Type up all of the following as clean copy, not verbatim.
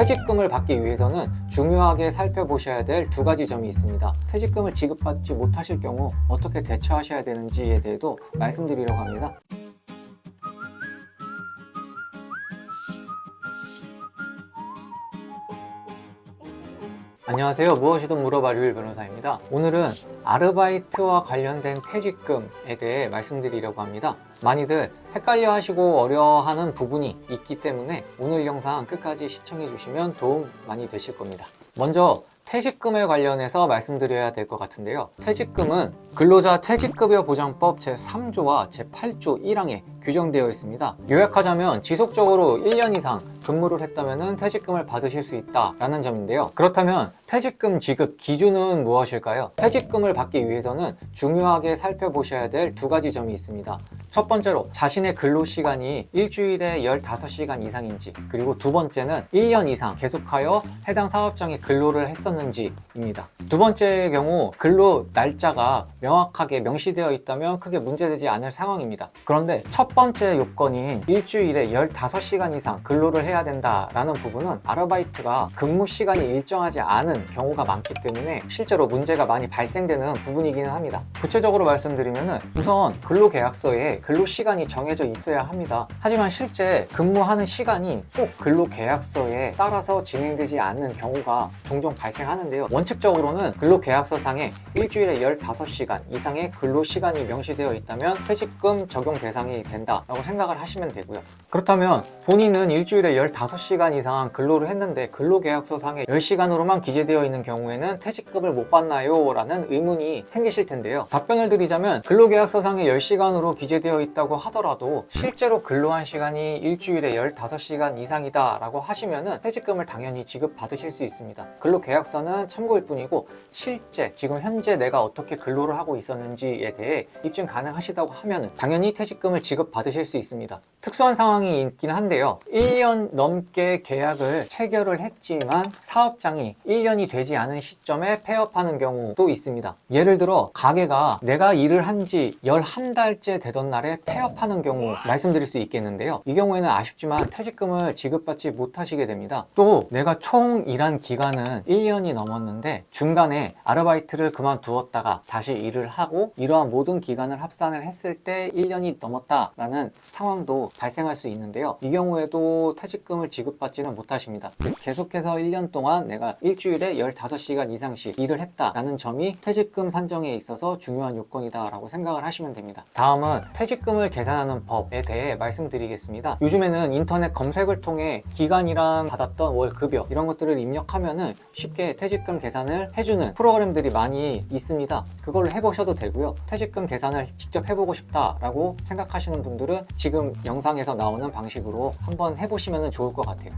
퇴직금을 받기 위해서는 중요하게 살펴보셔야 될 두 가지 점이 있습니다. 퇴직금을 지급받지 못하실 경우 어떻게 대처하셔야 되는지에 대해도 말씀드리려고 합니다. 안녕하세요. 무엇이든 물어봐 류일 변호사입니다. 오늘은 아르바이트와 관련된 퇴직금에 대해 말씀드리려고 합니다. 많이들 헷갈려 하시고 어려워하는 부분이 있기 때문에 오늘 영상 끝까지 시청해 주시면 도움 많이 되실 겁니다. 먼저 퇴직금에 관련해서 말씀드려야 될 것 같은데요. 퇴직금은 근로자 퇴직급여 보장법 제3조와 제8조 1항에 규정되어 있습니다. 요약하자면 지속적으로 1년 이상 근무를 했다면 퇴직금을 받으실 수 있다라는 점인데요. 그렇다면 퇴직금 지급 기준은 무엇일까요? 퇴직금을 받기 위해서는 중요하게 살펴보셔야 될 두 가지 점이 있습니다. 첫 번째로 자신의 근로시간이 일주일에 15시간 이상인지, 그리고 두 번째는 1년 이상 계속하여 해당 사업장에 근로를 했었는지입니다. 두 번째의 경우 근로 날짜가 명확하게 명시되어 있다면 크게 문제되지 않을 상황입니다. 그런데 첫 번째 요건인 일주일에 15시간 이상 근로를 해야 된다라는 부분은 아르바이트가 근무 시간이 일정하지 않은 경우가 많기 때문에 실제로 문제가 많이 발생되는 부분이기는 합니다. 구체적으로 말씀드리면 우선 근로계약서에 근로시간이 정해져 있어야 합니다. 하지만 실제 근무하는 시간이 꼭 근로계약서에 따라서 진행되지 않는 경우가 종종 발생하는데요. 원칙적으로는 근로계약서상에 일주일에 15시간 이상의 근로시간이 명시되어 있다면 퇴직금 적용 대상이 된다라고 생각을 하시면 되고요. 그렇다면 본인은 일주일에 15시간 이상 근로를 했는데 근로계약서상에 10시간으로만 기재되어 있는 경우에는 퇴직금을 못 받나요? 라는 의문이 생기실 텐데요. 답변을 드리자면 근로계약서상에 10시간으로 기재되어 있다고 하더라도 실제로 근로한 시간이 일주일에 15시간 이상이다 라고 하시면은 퇴직금을 당연히 지급받으실 수 있습니다. 근로계약서는 참고일 뿐이고 실제 지금 현재 내가 어떻게 근로를 하고 있었는지에 대해 입증 가능하시다고 하면 당연히 퇴직금을 지급받으실 수 있습니다. 특수한 상황이 있긴 한데요. 1년 넘게 계약을 체결을 했지만 사업장이 1년이 되지 않은 시점에 폐업하는 경우도 있습니다. 예를 들어 가게가 내가 일을 한 지 11달째 되던 날에 폐업하는 경우 말씀드릴 수 있겠는데요. 이 경우에는 아쉽지만 퇴직금을 지급받지 못하시게 됩니다. 또 내가 총 일한 기간은 1년이 넘었는데 중간에 아르바이트를 그만두었다가 다시 일을 하고 이러한 모든 기간을 합산을 했을 때 1년이 넘었다라는 상황도 발생할 수 있는데요. 이 경우에도 퇴직금을 지급받지는 못하십니다. 계속해서 1년 동안 내가 일주일에 15시간 이상씩 일을 했다라는 점이 퇴직금 산정에 있어서 중요한 요건이다라고 생각을 하시면 됩니다. 다음은 퇴직금을 계산하는 법에 대해 말씀드리겠습니다. 요즘에는 인터넷 검색을 통해 기간이랑 받았던 월급여 이런 것들을 입력하면은 쉽게 퇴직금 계산을 해주는 프로그램들이 많이 있습니다. 그걸로 해보셔도 되고요. 퇴직금 계산을 직접 해보고 싶다라고 생각하시는 분들은 지금 영상에서 나오는 방식으로 한번 해보시면 좋을 것 같아요.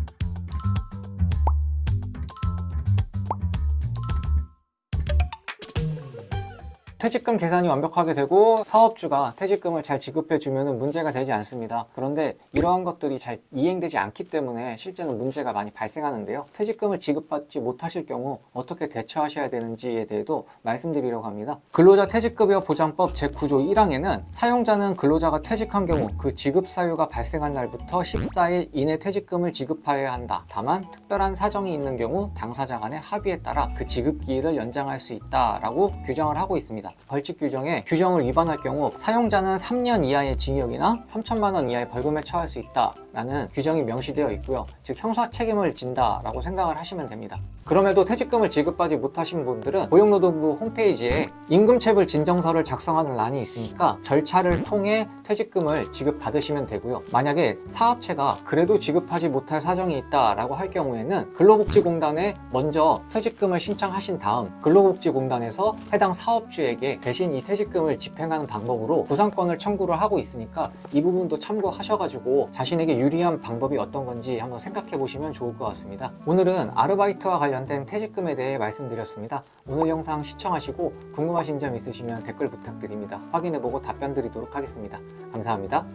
퇴직금 계산이 완벽하게 되고 사업주가 퇴직금을 잘 지급해주면 문제가 되지 않습니다. 그런데 이러한 것들이 잘 이행되지 않기 때문에 실제는 문제가 많이 발생하는데요. 퇴직금을 지급받지 못하실 경우 어떻게 대처하셔야 되는지에 대해도 말씀드리려고 합니다. 근로자 퇴직급여 보장법 제9조 1항에는 사용자는 근로자가 퇴직한 경우 그 지급 사유가 발생한 날부터 14일 이내 퇴직금을 지급하여야 한다. 다만 특별한 사정이 있는 경우 당사자 간의 합의에 따라 그 지급기일을 연장할 수 있다라고 규정을 하고 있습니다. 벌칙 규정에 규정을 위반할 경우 사용자는 3년 이하의 징역이나 3천만 원 이하의 벌금에 처할 수 있다라는 규정이 명시되어 있고요. 즉 형사 책임을 진다라고 생각을 하시면 됩니다. 그럼에도 퇴직금을 지급받지 못하신 분들은 고용노동부 홈페이지에 임금체불 진정서를 작성하는 란이 있으니까 절차를 통해 퇴직금을 지급받으시면 되고요. 만약에 사업체가 그래도 지급하지 못할 사정이 있다라고 할 경우에는 근로복지공단에 먼저 퇴직금을 신청하신 다음 근로복지공단에서 해당 사업주에게 대신 이 퇴직금을 집행하는 방법으로 보상권을 청구를 하고 있으니까 이 부분도 참고하셔가지고 자신에게 유리한 방법이 어떤 건지 한번 생각해 보시면 좋을 것 같습니다. 오늘은 아르바이트와 관련된 퇴직금에 대해 말씀드렸습니다. 오늘 영상 시청하시고 궁금하신 점 있으시면 댓글 부탁드립니다. 확인해보고 답변 드리도록 하겠습니다. 감사합니다.